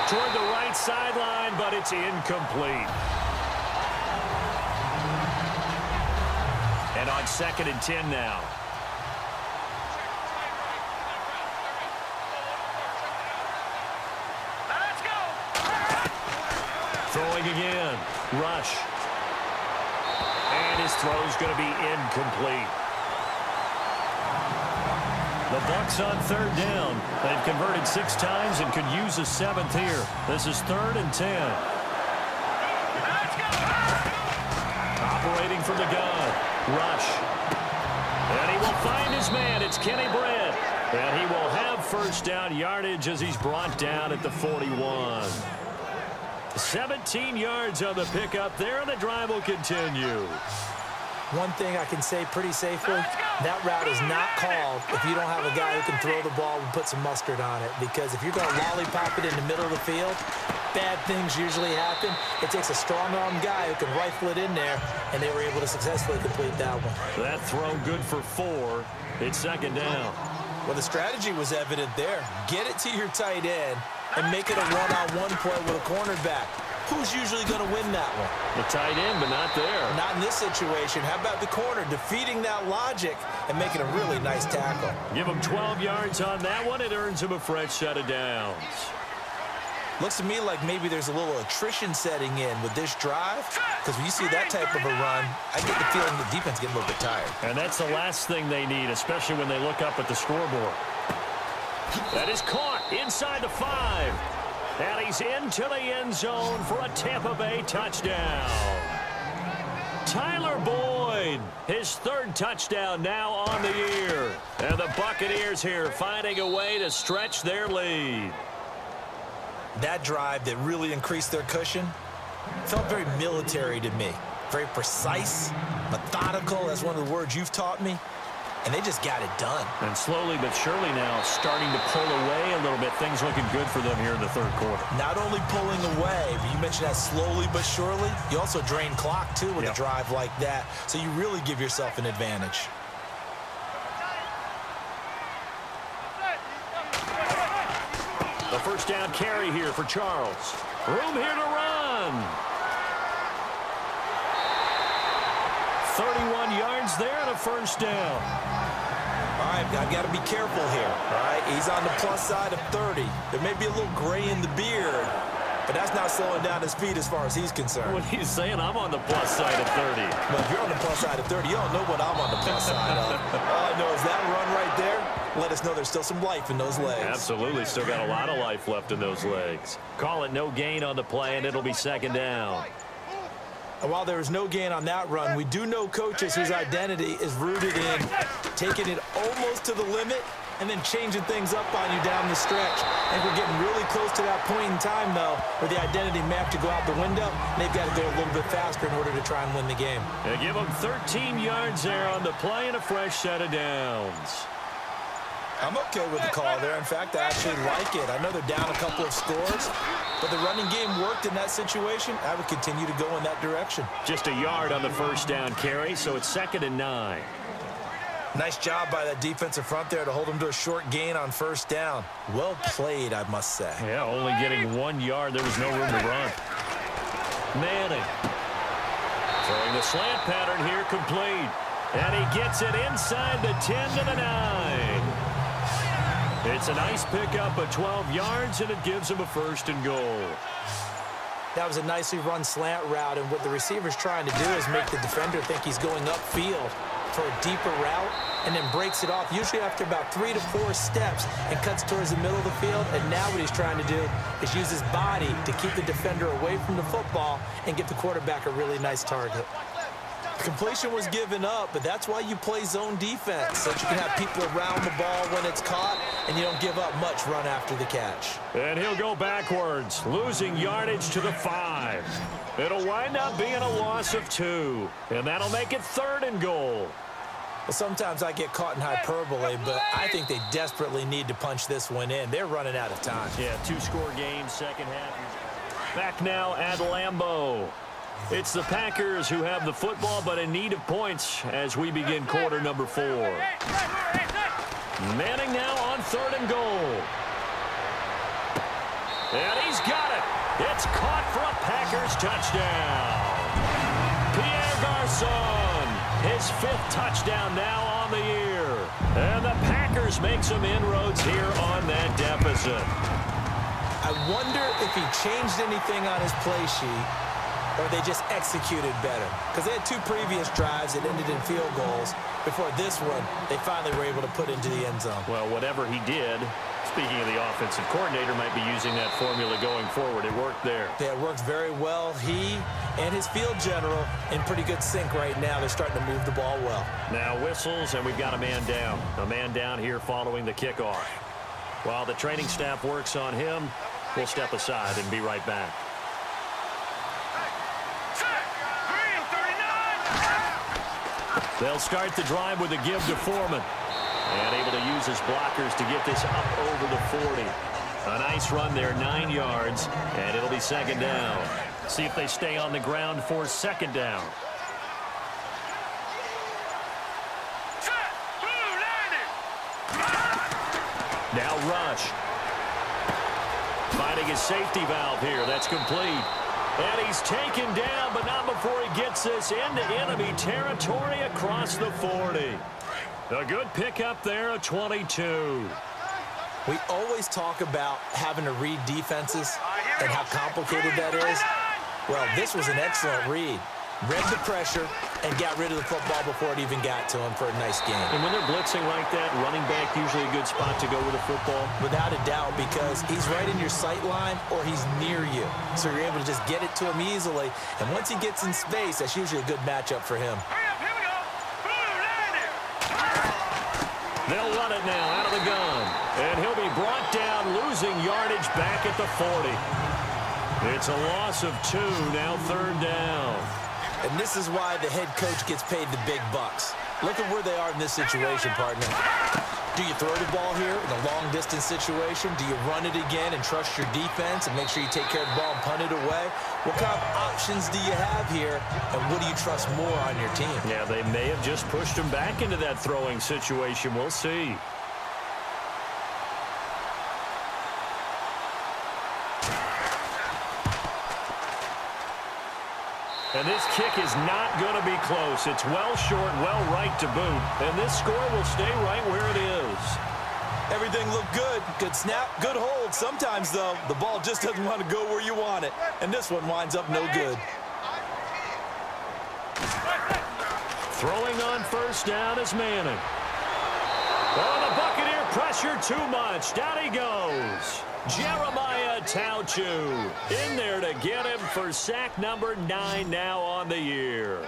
Toward the right sideline, but it's incomplete. And on 2nd and 10 now. Throwing again. Rush. And his throw's going to be incomplete. The Bucs on 3rd down. They've converted 6 times and could use a 7th here. This is 3rd and 10. Operating from the gun. Rush. And he will find his man. It's Kenny Britt. And he will have first down yardage as he's brought down at the 41. 17 yards on the pickup there, and the drive will continue. One thing I can say pretty safely, that route is not called if you don't have a guy who can throw the ball and put some mustard on it. Because if you're going to lollipop it in the middle of the field, bad things usually happen. It takes a strong-arm guy who can rifle it in there, and they were able to successfully complete that one. That throw good for 4. It's 2nd down. Well, the strategy was evident there. Get it to your tight end and make it a one-on-one play with a cornerback. Who's usually going to win that one? The tight end, but not there. Not in this situation. How about the corner defeating that logic and making a really nice tackle? Give him 12 yards on that one. It earns him a fresh set of downs. Looks to me like maybe there's a little attrition setting in with this drive, because when you see that type of a run, I get the feeling the defense getting a little bit tired. And that's the last thing they need, especially when they look up at the scoreboard. That is caught inside the 5. And he's into the end zone for a Tampa Bay touchdown. Tyler Boyd, his 3rd touchdown now on the year. And the Buccaneers here finding a way to stretch their lead. That drive that really increased their cushion felt very military to me. Very precise, methodical, that's one of the words you've taught me. And they just got it done. And slowly but surely now starting to pull away a little bit. Things looking good for them here in the 3rd quarter. Not only pulling away, but you mentioned that slowly but surely. You also drain clock, too, with a drive like that. So you really give yourself an advantage. The first down carry here for Charles. Room here to run. 31 yards there and a first down. All right, I've got to be careful here. All right, he's on the plus side of 30. There may be a little gray in the beard, but that's not slowing down his speed as far as he's concerned. What he's saying, I'm on the plus side of 30. Well, if you're on the plus side of 30, you don't know what I'm on the plus side of. All I know is that run right there let us know there's still some life in those legs. Absolutely, still got a lot of life left in those legs. Call it no gain on the play, and it'll be 2nd down. And while there is no gain on that run, we do know coaches whose identity is rooted in taking it almost to the limit and then changing things up on you down the stretch. And we're getting really close to that point in time, though, where the identity may have to go out the window, and they've got to go a little bit faster in order to try and win the game. They give them 13 yards there on the play and a fresh set of downs. I'm okay with the call there. In fact, I actually like it. I know they're down a couple of scores, but the running game worked in that situation. I would continue to go in that direction. Just a yard on the first down carry, so it's 2nd and 9. Nice job by that defensive front there to hold them to a short gain on first down. Well played, I must say. Yeah, only getting 1 yard. There was no room to run. Manning. Throwing the slant pattern here complete. And he gets it inside the 10 to the 9. It's a nice pickup of 12 yards, and it gives him a 1st and goal. That was a nicely run slant route, and what the receiver's trying to do is make the defender think he's going upfield for a deeper route, and then breaks it off, usually after about 3 to 4 steps, and cuts towards the middle of the field. And now what he's trying to do is use his body to keep the defender away from the football and give the quarterback a really nice target. Completion was given up, but that's why you play zone defense, so that you can have people around the ball when it's caught, and you don't give up much run after the catch. And he'll go backwards, losing yardage to the 5. It'll wind up being a loss of 2, and that'll make it 3rd and goal. Well, sometimes I get caught in hyperbole, but I think they desperately need to punch this one in. They're running out of time. Yeah, 2-score game, second half. Back now at Lambeau. It's the Packers who have the football, but in need of points as we begin quarter number 4. Manning now on 3rd and goal. And he's got it. It's caught for a Packers touchdown. Pierre Garçon, his 5th touchdown now on the year. And the Packers make some inroads here on that deficit. I wonder if he changed anything on his play sheet or they just executed better. Because they had 2 previous drives that ended in field goals. Before this one, they finally were able to put into the end zone. Well, whatever he did, speaking of the offensive coordinator, might be using that formula going forward. It worked there. Yeah, it worked very well. He and his field general in pretty good sync right now. They're starting to move the ball well. Now whistles, and we've got a man down. A man down here following the kickoff. While the training staff works on him, we'll step aside and be right back. They'll start the drive with a give to Foreman. And able to use his blockers to get this up over the 40. A nice run there, 9 yards, and it'll be 2nd down. See if they stay on the ground for 2nd down. Now rush. Finding his safety valve here. That's complete. And he's taken down, but not before he gets this into enemy territory across the 40. A good pickup there, a 22. We always talk about having to read defenses and how complicated that is. Well, this was an excellent read. Read the pressure and got rid of the football before it even got to him for a nice game. And when they're blitzing like that, running back usually a good spot to go with the football. Without a doubt, because he's right in your sight line or he's near you. So you're able to just get it to him easily. And once he gets in space, that's usually a good matchup for him. They'll run it now out of the gun. And he'll be brought down, losing yardage back at the 40. It's a loss of 2, now 3rd down. And this is why the head coach gets paid the big bucks. Look at where they are in this situation, partner. Do you throw the ball here in a long-distance situation? Do you run it again and trust your defense and make sure you take care of the ball and punt it away? What kind of options do you have here, and what do you trust more on your team? Yeah, they may have just pushed him back into that throwing situation. We'll see. And this kick is not going to be close. It's well short, well right to boot. And this score will stay right where it is. Everything looked good. Good snap, good hold. Sometimes, though, the ball just doesn't want to go where you want it. And this one winds up no good. Throwing on 1st down is Manning. Oh, the Buccaneer pressure too much. Down he goes. Jeremiah Tauchu in there to get him for sack number 9 now on the year.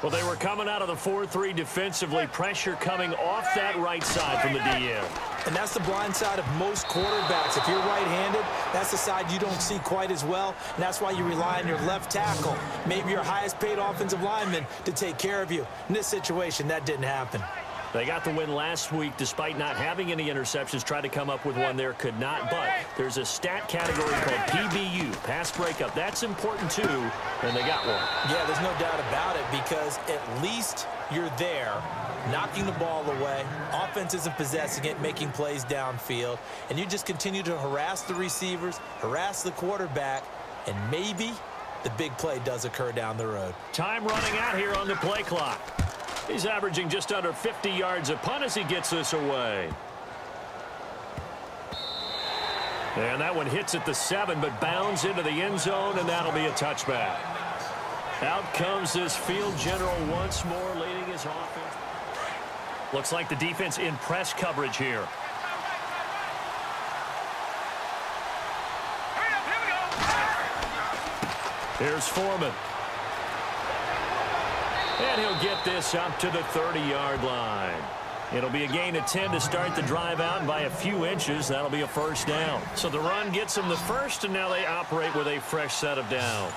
Well, they were coming out of the 4-3 defensively. Pressure coming off that right side from the DN. And that's the blind side of most quarterbacks. If you're right-handed, that's the side you don't see quite as well. And that's why you rely on your left tackle, maybe your highest-paid offensive lineman, to take care of you. In this situation, that didn't happen. They got the win last week despite not having any interceptions. Tried to come up with one there, could not. But there's a stat category called PBU, pass breakup. That's important too, and they got one. Yeah, there's no doubt about it, because at least you're there, knocking the ball away. Offense isn't possessing it, making plays downfield. And you just continue to harass the receivers, harass the quarterback, and maybe the big play does occur down the road. Time running out here on the play clock. He's averaging just under 50 yards a punt as he gets this away. And that one hits at the 7, but bounds into the end zone, and that'll be a touchback. Out comes this field general once more, leading his offense. Looks like the defense in press coverage here. Here's Foreman. And he'll get this up to the 30-yard line. It'll be a gain of 10 to start the drive out, and by a few inches, that'll be a 1st down. So the run gets them the 1st, and now they operate with a fresh set of downs.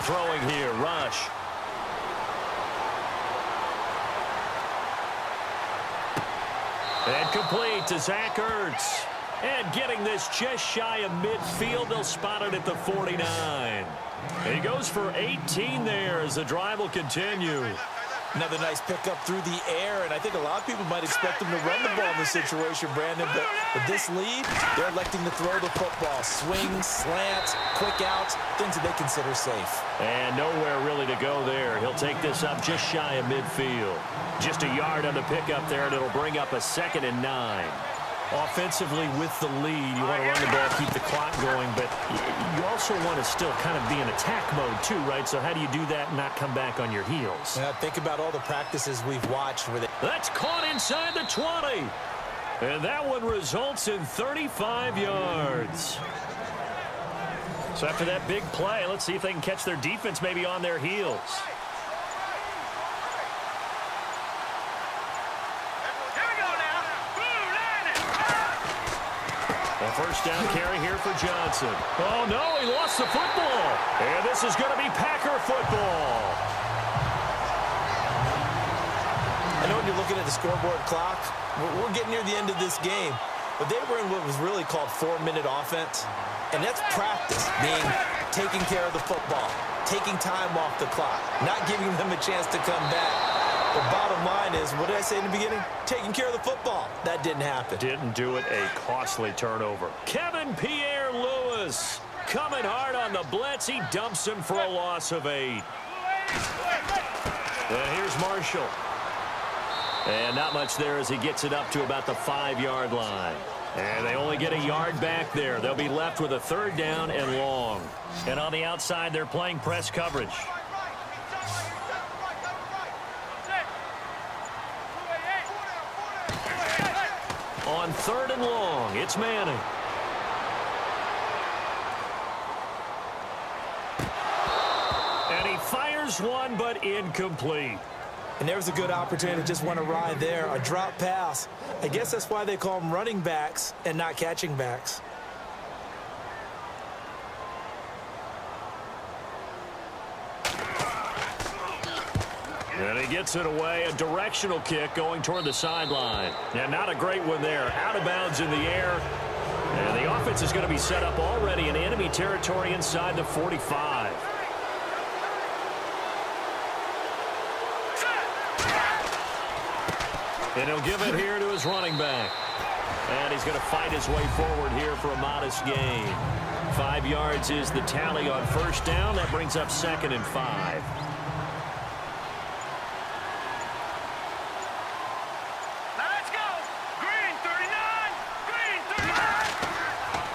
Throwing here, rush. And complete to Zach Ertz. And getting this just shy of midfield, they'll spot it at the 49. He goes for 18 there as the drive will continue. Another nice pickup through the air, and I think a lot of people might expect him to run the ball in this situation, Brandon, but with this lead, they're electing to throw the football. Swings, slants, quick outs, things that they consider safe. And nowhere really to go there. He'll take this up just shy of midfield. Just a yard on the pickup there, and it'll bring up a 2nd and 9. Offensively with the lead, you want to run the ball, keep the clock going, but you also want to still kind of be in attack mode too, right? So how do you do that and not come back on your heels? Yeah, think about all the practices we've watched where they... That's caught inside the 20. And that one results in 35 yards. So after that big play, let's see if they can catch their defense maybe on their heels. A first down carry here for Johnson. Oh, no, he lost the football. And this is going to be Packer football. I know when you're looking at the scoreboard clock, we're getting near the end of this game, but they were in what was really called 4-minute offense, and that's practice, meaning taking care of the football, taking time off the clock, not giving them a chance to come back. The bottom line is, what did I say in the beginning? Taking care of the football. That didn't happen. Didn't do it. A costly turnover. Kevin Pierre-Louis coming hard on the blitz. He dumps him for a loss of 8. And here's Marshall. And not much there as he gets it up to about the 5-yard line. And they only get a yard back there. They'll be left with a 3rd down and long. And on the outside, they're playing press coverage. On 3rd and long, it's Manning. And he fires one, but incomplete. And there was a good opportunity to just want to ride there. A drop pass. I guess that's why they call them running backs and not catching backs. And he gets it away. A directional kick going toward the sideline. And not a great one there. Out of bounds in the air. And the offense is going to be set up already in enemy territory inside the 45. And he'll give it here to his running back. And he's going to fight his way forward here for a modest gain. 5 yards is the tally on first down. That brings up 2nd and 5.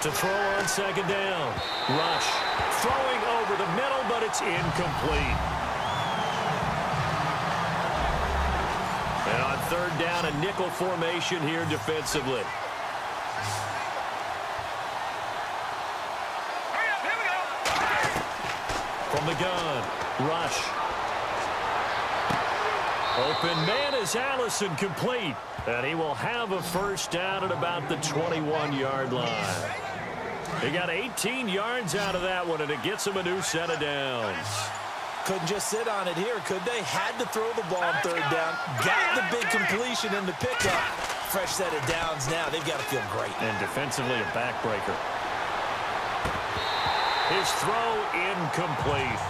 To throw on 2nd down. Rush. Throwing over the middle, but it's incomplete. And on 3rd down, a nickel formation here defensively. From the gun. Rush. Open man is Allison, complete. And he will have a first down at about the 21-yard line. He got 18 yards out of that one, and it gets him a new set of downs. Couldn't just sit on it here, could they? Had to throw the ball on 3rd down. Got the big completion in the pickup. Fresh set of downs now. They've got to feel great. And defensively, a backbreaker. His throw incomplete.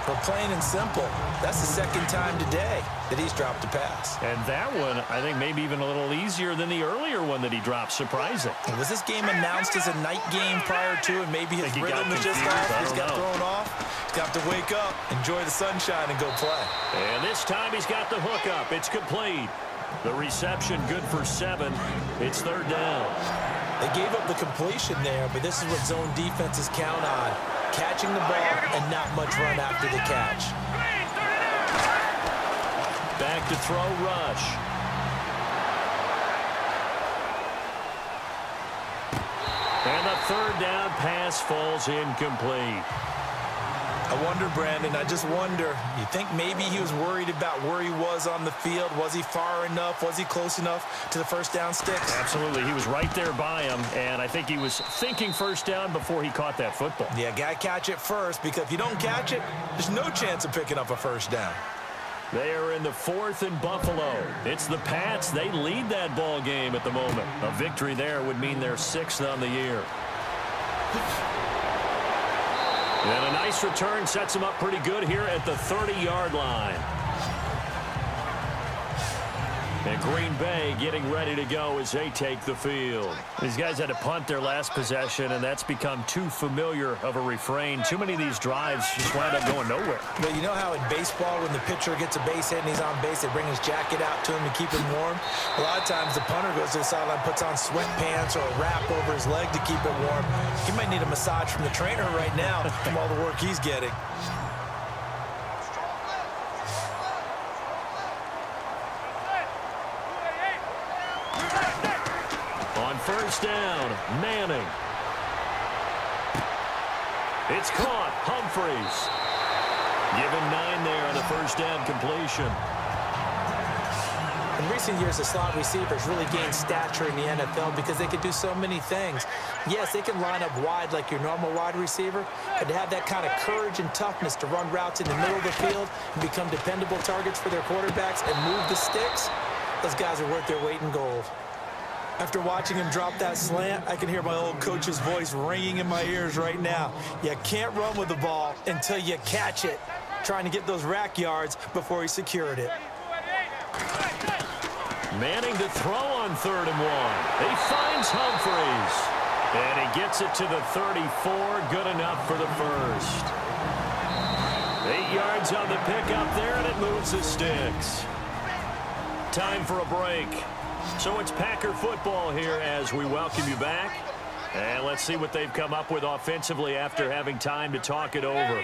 But plain and simple, that's the 2nd time today that he's dropped a pass. And that one, I think, maybe even a little easier than the earlier one that he dropped. Surprising. And was this game announced as a night game prior to, and maybe his rhythm was just off? He just got thrown off. He's got to wake up, enjoy the sunshine, and go play. And this time he's got the hook up. It's complete. The reception good for 7. It's 3rd down. They gave up the completion there, but this is what zone defenses count on. Catching the ball and not much run after the catch. Back to throw, Rush. And the 3rd down pass falls incomplete. I wonder, Brandon, I just wonder, you think maybe he was worried about where he was on the field? Was he far enough? Was he close enough to the first down sticks? Absolutely. He was right there by him, and I think he was thinking first down before he caught that football. Yeah, got to catch it first, because if you don't catch it, there's no chance of picking up a first down. They are in the 4th and Buffalo. It's the Pats. They lead that ball game at the moment. A victory there would mean they're 6th on the year. And a nice return sets them up pretty good here at the 30-yard line. And Green Bay getting ready to go as they take the field. These guys had to punt their last possession, and that's become too familiar of a refrain. Too many of these drives just wind up going nowhere. But you know how in baseball, when the pitcher gets a base hit and he's on base, they bring his jacket out to him to keep him warm? A lot of times the punter goes to the sideline, puts on sweatpants or a wrap over his leg to keep it warm. He might need a massage from the trainer right now from all the work he's getting. First down, Manning. It's caught, Humphreys. Given 9 there on the first down completion. In recent years, the slot receivers really gained stature in the NFL because they could do so many things. Yes, they can line up wide like your normal wide receiver, but to have that kind of courage and toughness to run routes in the middle of the field and become dependable targets for their quarterbacks and move the sticks, those guys are worth their weight in gold. After watching him drop that slant, I can hear my old coach's voice ringing in my ears right now. You can't run with the ball until you catch it. Trying to get those rack yards before he secured it. Manning to throw on 3rd and 1. He finds Humphreys. And he gets it to the 34. Good enough for the first. 8 yards on the pickup there, and it moves the sticks. Time for a break. So it's Packer football here as we welcome you back. And let's see what they've come up with offensively after having time to talk it over.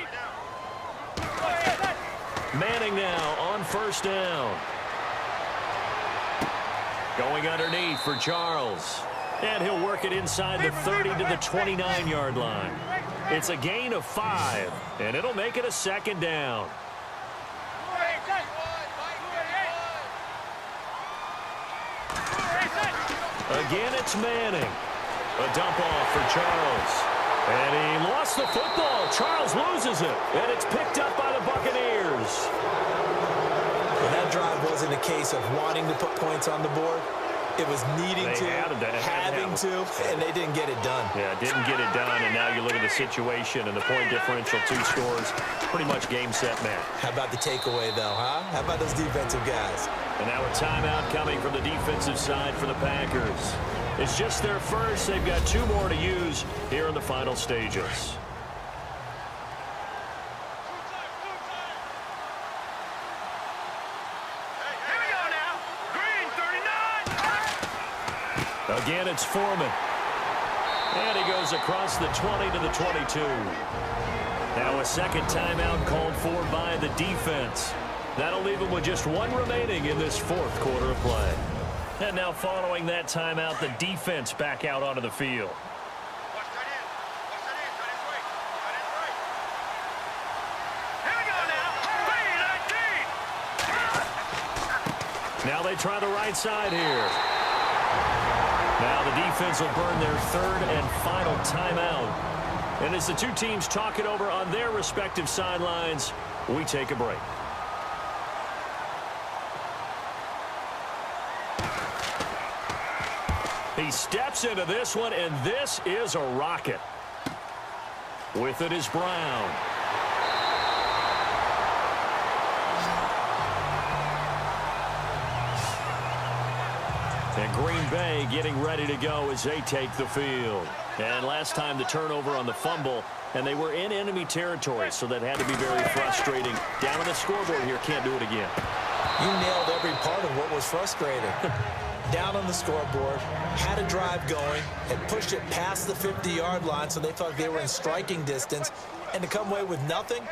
Manning now on first down. Going underneath for Charles. And he'll work it inside the 30 to the 29-yard line. It's a gain of 5, and it'll make it a 2nd down. Again, it's Manning. A dump off for Charles. And he lost the football. Charles loses it. And it's picked up by the Buccaneers. Well, that drive wasn't a case of wanting to put points on the board. It was needing having to, and they didn't get it done. Yeah, didn't get it done, and now you look at the situation and the point differential, 2 scores, pretty much game, set, match. How about the takeaway, though, huh? How about those defensive guys? And now a timeout coming from the defensive side for the Packers. It's just their first. They've got 2 more to use here in the final stages. Again, it's Foreman. And he goes across the 20 to the 22. Now a second timeout called for by the defense. That'll leave them with just 1 remaining in this 4th quarter of play. And now following that timeout, the defense back out onto the field. Now they try the right side here. Now the defense will burn their 3rd and final timeout. And as the 2 teams talk it over on their respective sidelines, we take a break. He steps into this one, and this is a rocket. With it is Brown. And Green Bay getting ready to go as they take the field. And last time the turnover on the fumble, and they were in enemy territory, so that had to be very frustrating. Down on the scoreboard here, can't do it again. You nailed every part of what was frustrating. Down on the scoreboard, had a drive going, and pushed it past the 50-yard line, so they thought they were in striking distance, and to come away with nothing,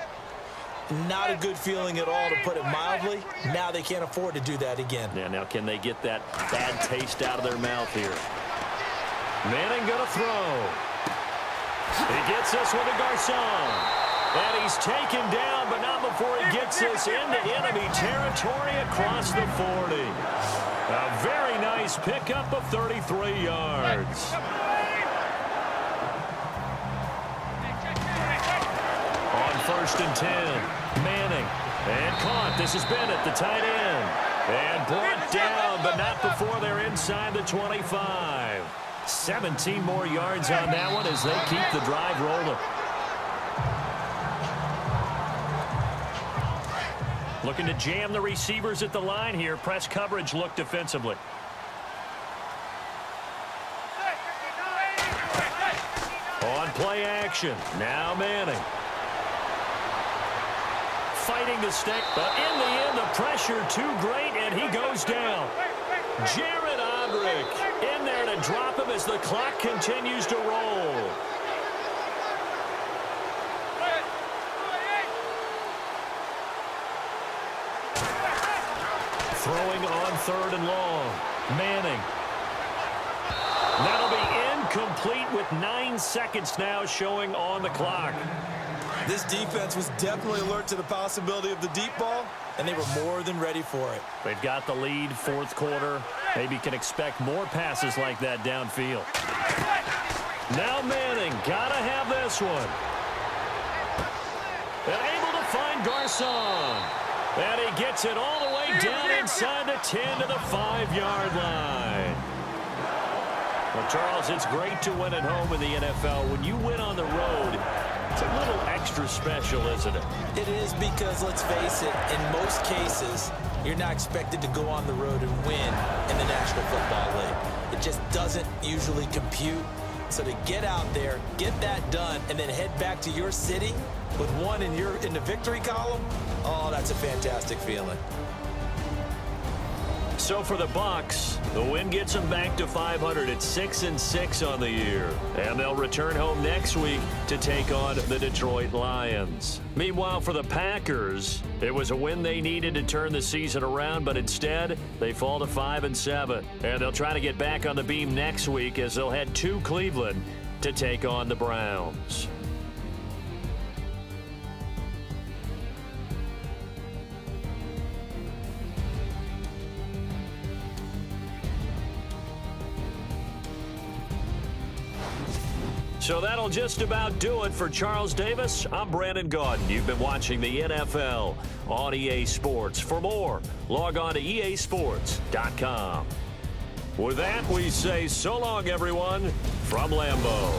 not a good feeling at all, to put it mildly. Now they can't afford to do that again. Yeah, now can they get that bad taste out of their mouth here? Manning gonna throw. He gets this one to Garcon. And he's taken down, but not before he gets this into enemy territory across the 40. A very nice pickup of 33 yards. On 1st and 10, Manning And caught. This is Bennett, the tight end. And brought down, but not before they're inside the 25. 17 more yards on that one as they keep the drive rolling. Looking to jam the receivers at the line here. Press coverage look defensively. On play action. Now Manning. Fighting the stick, but in the end, the pressure too great, and he goes down. Jared Odrick in there to drop him as the clock continues to roll. Throwing on 3rd and long. Manning. That'll be incomplete with 9 seconds now showing on the clock. This defense was definitely alert to the possibility of the deep ball, and they were more than ready for it. They've got the lead, 4th quarter. Maybe can expect more passes like that downfield. Now Manning, gotta have this one. And able to find Garcon. And he gets it all the way down inside the 10 to the 5-yard line. Well, Charles, it's great to win at home in the NFL. When you win on the road, it's a little extra special, isn't it? It is because, let's face it, in most cases, you're not expected to go on the road and win in the National Football League. It just doesn't usually compute. So to get out there, get that done, and then head back to your city with one in the victory column, oh, that's a fantastic feeling. So for the Bucs, the win gets them back to 500 at 6-6 on the year. And they'll return home next week to take on the Detroit Lions. Meanwhile, for the Packers, it was a win they needed to turn the season around, but instead, they fall to 5-7. And they'll try to get back on the beam next week as they'll head to Cleveland to take on the Browns. So that'll just about do it for Charles Davis. I'm Brandon Gaudin. You've been watching the NFL on EA Sports. For more, log on to easports.com. With that, we say so long, everyone, from Lambeau.